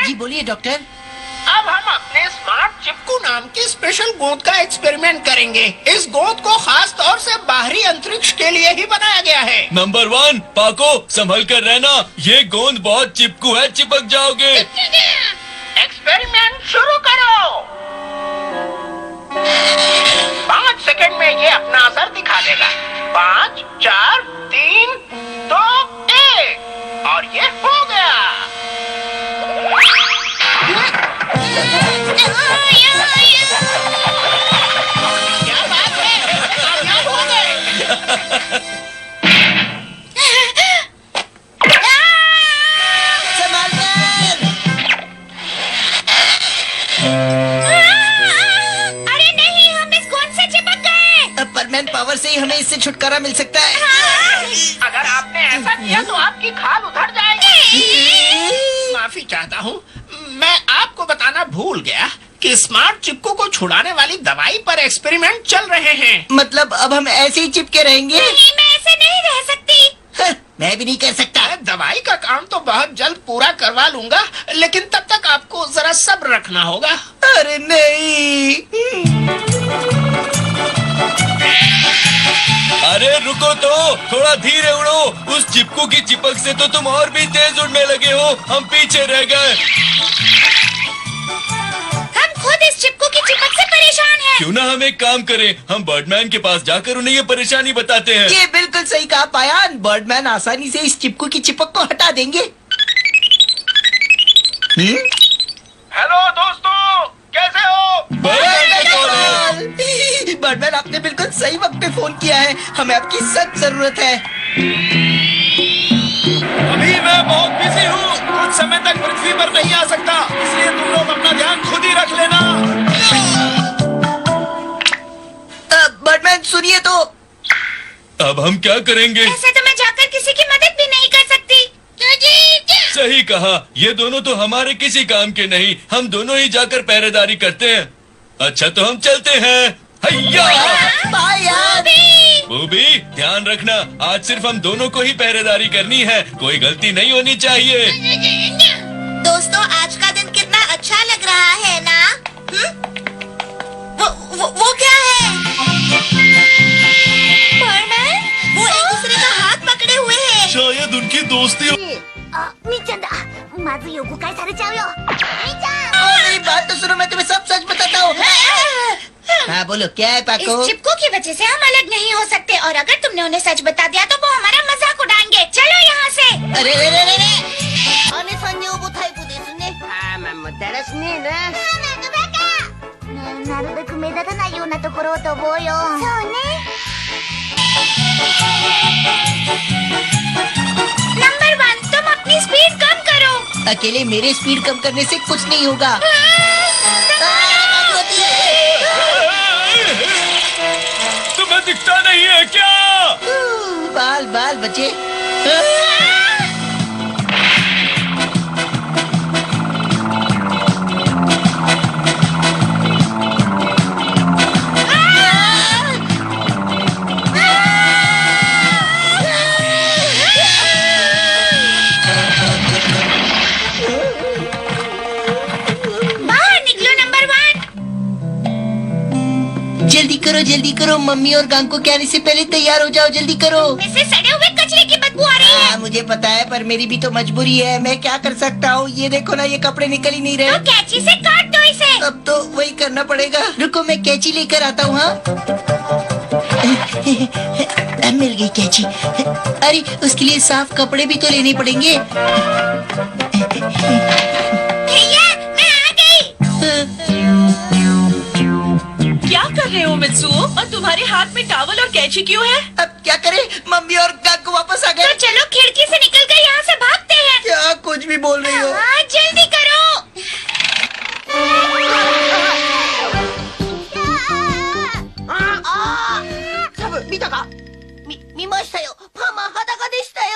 जी बोलिए डॉक्टर। अब हम अपने स्मार्ट चिपकू नाम की स्पेशल गोंद का एक्सपेरिमेंट करेंगे। इस गोंद को खास तौर से बाहरी अंतरिक्ष के लिए ही बनाया गया है। नंबर 1 पाको, संभल कर रहना, ये गोंद बहुत चिपकू है, चिपक जाओगे। एक्सपेरिमेंट शुरू करो। 5 सेकंड में ये अपना असर दिखा देगा। 5, 4, 3, 2, 1 और ये हो गया। क्या बात है, कामयाब हो गए। अरे नहीं, हम इस गोंद से चिपक गए। परमैन पावर से ही हमें इससे छुटकारा मिल सकता है। अगर आपने ऐसा किया तो आपकी खाल उधर जाएगी। माफी चाहता हूँ, मैं आपको बताना भूल गया कि स्मार्ट चिपकू को छुड़ाने वाली दवाई पर एक्सपेरिमेंट चल रहे हैं। मतलब अब हम ऐसे ही चिपके रहेंगे? नहीं, मैं ऐसे नहीं रह सकती। मैं भी नहीं कर सकता। दवाई का काम तो बहुत जल्द पूरा करवा लूंगा, लेकिन तब तक आपको जरा सब्र रखना होगा। अरे नहीं। अरे रुको तो, थोड़ा धीरे उड़ो। उस चिपकू की चिपक से तो तुम और भी तेज उड़ने लगे हो, हम पीछे रह गए। हम खुद इस चिपकू की चिपक से परेशान हैं। क्यों ना हम एक काम करें, हम बर्डमैन के पास जाकर उन्हें ये परेशानी बताते हैं। ये बिल्कुल सही कहा पायान। बर्डमैन आसानी से इस चिपकू की चिपक को हटा देंगे। हेलो दोस्तों, कैसे हो? बर्डमैन, आपने बिल्कुल सही वक्त पे फोन किया है। हमें आपकी सख्त जरूरत है। अभी मैं बहुत बिजी हूँ, कुछ समय तक पृथ्वी पर नहीं आ सकता, इसलिए तुम लोग अपना ध्यान खुद ही रख लेना। बर्डमैन सुनिए तो। अब हम क्या करेंगे? ऐसे तो मैं जाकर किसी की मदद भी नहीं कर सकती। सही कहा, ये दोनों तो हमारे किसी काम के नहीं, हम दोनों ही जाकर पहरेदारी करते हैं। अच्छा तो हम चलते हैं। हैया! बूबी, ध्यान रखना, आज सिर्फ हम दोनों को ही पहरेदारी करनी है, कोई गलती नहीं होनी चाहिए। दोस्तों, आज का दिन कितना अच्छा लग रहा है ना? वो क्या है? वो एक दूसरे का हाथ पकड़े हुए हैं। शायद उनकी दोस्ती। मेरी बात तो सुनो, मैं तुम्हें सब सच बताता हूँ। हाँ बोलो, क्या है पाको? इस चिपकू की वजह से हम अलग नहीं हो सकते, और अगर तुमने उन्हें सच बता दिया तो वो हमारा मजाक उड़ाएंगे। चलो यहाँ से। अरे रे रे रे रे। 姉さん女房タイプですね。だらしねえな。なるべく目立たないようなところを飛ぼうよ。そうね。नंबर 1, तुम अपनी स्पीड कम करो। अकेले मेरे स्पीड कम करने से कुछ नहीं होगा। तुम्हें दिखता नहीं है क्या? बाल बाल बचे। जल्दी करो, मम्मी और गांको के आने से पहले तैयार हो जाओ, जल्दी करो। इससे सड़े हुए कचरे की बदबू आ रही है। मुझे पता है, पर मेरी भी तो मजबूरी है, मैं क्या कर सकता हूँ। ये देखो ना, ये कपड़े निकल ही नहीं रहे। तो कैंची से काट दो इसे। अब तो वही करना पड़ेगा। रुको, मैं कैंची लेकर आता हूँ। हाँ मिल गई कैंची। अरे उसके लिए साफ कपड़े भी तो लेने पड़ेंगे। भैया, मैं आ गई। क्या कर रहे हो मित्सुओ? और तुम्हारे हाथ में टॉवल और कैंची क्यों है? अब क्या करें, मम्मी और गांको वापस आ तो गए। चलो खिड़की से निकल कर यहाँ से भागते हैं। क्या कुछ भी बोल रही हो? हाँ, जल्दी करो।見たか？見ましたよ。パマ裸でしたよ。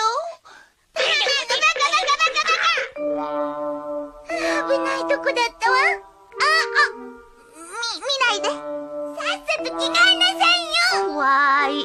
危ないとこだったわ。見ないで。さっさと着替えなさいよ。わーい。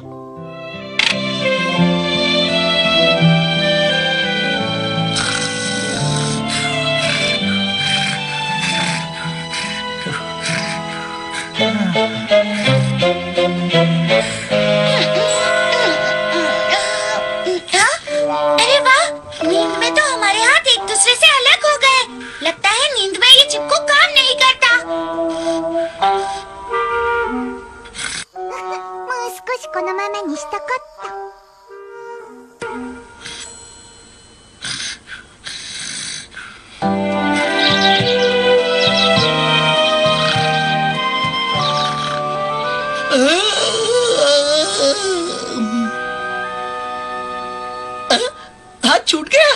छूट गया।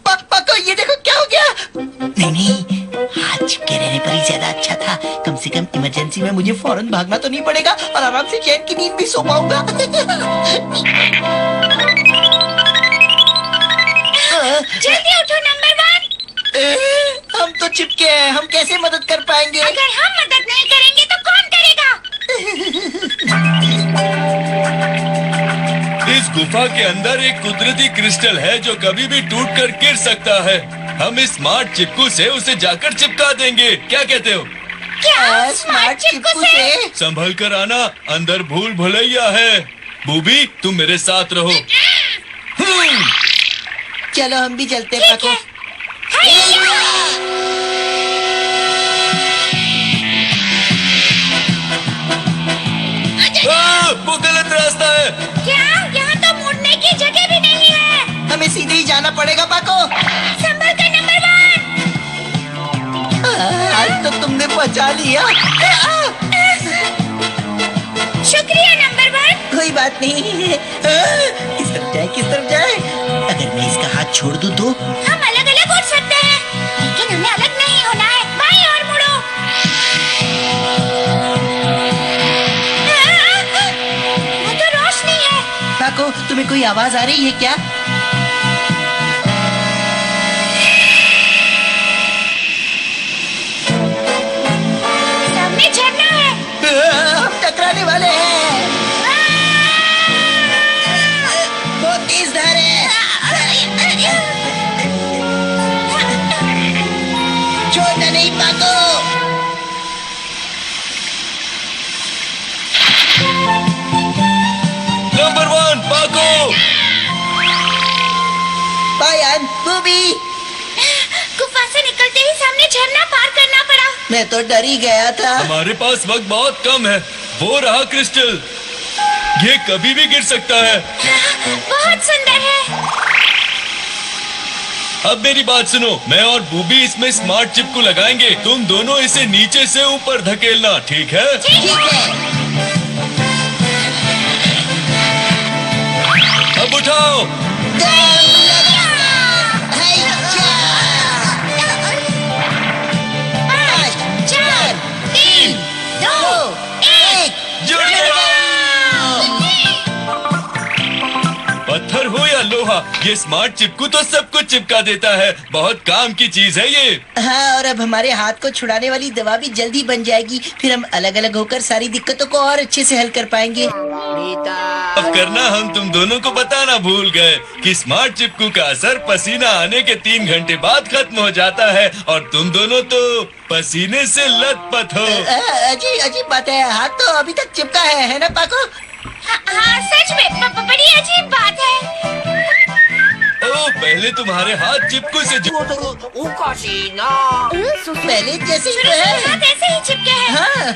पाको ये देखो क्या हो गया। नहीं, हाथ चिपके रहने पर ही ज्यादा अच्छा था। कम से कम इमरजेंसी में मुझे फौरन भागना तो नहीं पड़ेगा और आराम से चैन की नींद भी सो पाऊंगा। जल्दी उठो नंबर 1। हम तो चिपके हैं, हम कैसे मदद कर पाएंगे? अगर हम मदद नहीं करेंगे तो कौन करेगा? इस गुफा के अंदर एक कुदरती क्रिस्टल है जो कभी भी टूटकर गिर सकता है। हम इस स्मार्ट चिपकू से उसे जाकर चिपका देंगे। क्या कहते हो? क्या स्मार्ट चिपकू से? संभल कर आना, अंदर भूल भुलैया है। बूबी तुम मेरे साथ रहो। चलो हम भी चलते हैं ठीक पाको। है। वो गलत रास्ता है। क्या? यहाँ तो मुड़ने की जगह भी नहीं है। हमें सीधे ही जाना पड़ेगा पाको। संभल कर नंबर 1। आज तो तुमने बचा लिया। शुक्रिया नंबर 1। कोई बात नहीं। किस तरफ जाए, किस तरफ जाए? अगर मैं इसका हाथ छोड़ दूं तो? हम अलग अलग उड़ सकते हैं, लेकिन हमें अलग नहीं होना है। बाईं ओर मुड़ो। वो तो रोशनी है। पाको तुम्हें कोई आवाज आ रही है क्या? सामने झरना है। हम टकराने वाले हैं। बहुत तेज धार है। छोड़ना नहीं पाको। नंबर 1 पाको। पायन, बूबी। गुफा से निकलते ही सामने झरना पार करना पड़ा। मैं तो डर ही गया था। हमारे पास वक्त बहुत कम है। वो रहा क्रिस्टल, ये कभी भी गिर सकता है। बहुत सुंदर है। अब मेरी बात सुनो, मैं और बूबी इसमें स्मार्ट चिप को लगाएंगे। तुम दोनों इसे नीचे से ऊपर धकेलना, ठीक है? ठीक है। अब उठाओ। दम लगा। हैया। 5, 4, 3, 2, 1। जुड़ जाओ। पत्थर हो या लोहा, ये स्मार्ट चिपकू तो सब कुछ चिपका देता है। बहुत काम की चीज है ये। हाँ, और अब हमारे हाथ को छुड़ाने वाली दवा भी जल्दी बन जाएगी। फिर हम अलग अलग होकर सारी दिक्कतों को और अच्छे से हल कर पाएंगे। अब करना हम तुम दोनों को बताना भूल गए कि स्मार्ट चिपकू का असर पसीना आने के 3 घंटे बाद खत्म हो जाता है और तुम दोनों तो पसीने से लथपथ हो। अजीब बात है। हाथ तो अभी तक चिपका है ना पाको? हाँ सच में बड़ी अजीब बात है। ओ, पहले तुम्हारे हाथ चिपकू सेおかしいな。 पहले जैसे ही तो शुरू से है। हाथ ऐसे ही चिपके हैं। हाँ।